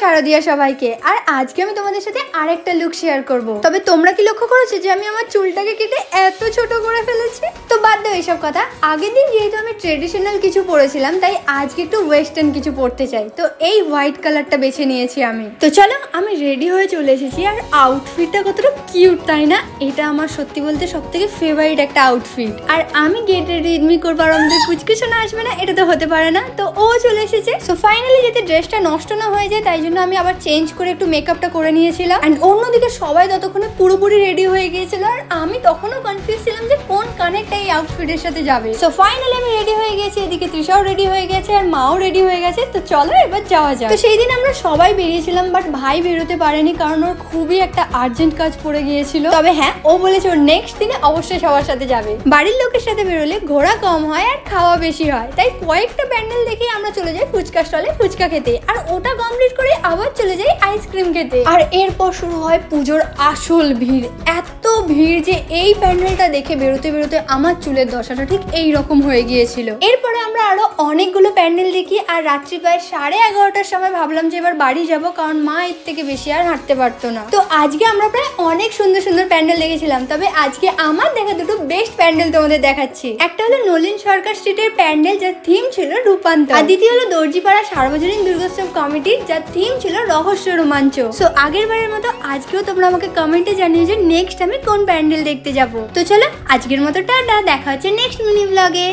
শারদিয়া সবাইকে। আর আজকে আমি তোমাদের সাথে আরেকটা লুক শেয়ার করব। তবে তোমরা কি লক্ষ্য করেছো যে আমি আমার চুলটাকে কেটে এত ছোট করে ফেলেছি? তো বাদ দাও এইসব কথা। আগের দিন যেহেতু আমি ট্রেডিশনাল কিছু পরেছিলাম, তাই আজকে একটু ওয়েস্টার্ন কিছু পরতে চাই। তো এই হোয়াইট কালারটা বেছে নিয়েছি আমি। তো চলো, আমি রেডি হয়ে চলে এসেছি। আর আউটফিটটা কতটা কিউট, তাই না? এটা আমার সত্যি বলতে সব থেকে ফেভারিট একটা আউটফিট। আর আমি গেট রেডি করবো আর আমাদের কুচকুচো না আসবে না, এটা তো হতে পারে না। তো ও চলে এসেছে। সো ফাইনালি যাতে ড্রেসটা নষ্ট না হয়ে যায়, তাই জন্য আমি আবার চেঞ্জ করে একটু মেকআপটা করে নিয়েছিলাম। অ্যান্ড অন্যদিকে সবাই ততক্ষণে পুরোপুরি রেডি হয়ে গিয়েছিল, আর আমি তখনও কনফিউজ ছিলাম যে কোন কানেরটা এই আউটফিটের সাথে যাবে। সো ফাইনালি আমি রেডি হয়ে গেছি, এদিকে তৃষাও রেডি হয়ে গেছে আর মাও রেডি হয়ে গেছে। তো চলো এবার যাওয়া যাক। তো সেই দিন আমরা সবাই বেরিয়েছিলাম, বাট ভাই বেরোতে পারেনি কারণ ওর খুবই একটা আর্জেন্ট কাজ পড়ে গিয়েছিল। তবে হ্যাঁ, ও বলেছে ওর নেক্সট দিনে অবশ্যই সবার সাথে যাবে। বাড়ির লোকের সাথে বেরোলে ঘোরা কম হয় আর খাওয়া বেশি হয়, তাই কয়েকটা প্যান্ডেল দেখে আমরা চলে যাই ফুচকা স্টলে ফুচকা খেতে। আর ওটা কমপ্লিট করে আবার চলে যাই আইসক্রিম খেতে। আর এরপর শুরু হয় পুজোর আসল ভিড়। এত ভিড় যে এই প্যান্ডেলটা দেখে বেরোতে বেরোতে আমার চুলের দশাটা ঠিক এইরকম হয়ে গিয়েছিল। এরপরে আমরা আরো অনেকগুলো প্যান্ডেল দেখি, আর রাত্রি প্রায় 11:30টার সময় ভাবলাম যে এবার বাড়ি যাব, কারণ মা এর থেকে বেশি আর হাঁটতে পারতো না। তো আজকে আমরা প্রায় অনেক সুন্দর সুন্দর প্যান্ডেল দেখেছিলাম। তবে আজকে আমার দেখা দুটো বেস্ট প্যান্ডেল তোমাদের দেখাচ্ছি। একটা হলো নলিন সরকার স্ট্রিটের প্যান্ডেল, যার থিম ছিল রূপান্তর। আর দ্বিতীয় হলো দর্জিপাড়া সার্বজনীন দুর্গোৎসব কমিটির, যার থিম ছিল রহস্য রোমাঞ্চ। সো আগের বারের মতো আজকেও তোমরা আমাকে কমেন্টে জানিয়ে যে নেক্সট আমি কোন প্যান্ডেল দেখতে যাব। তো চলো আজকের মতো টাটা, দেখা হচ্ছে নেক্সট মিনি ব্লগে।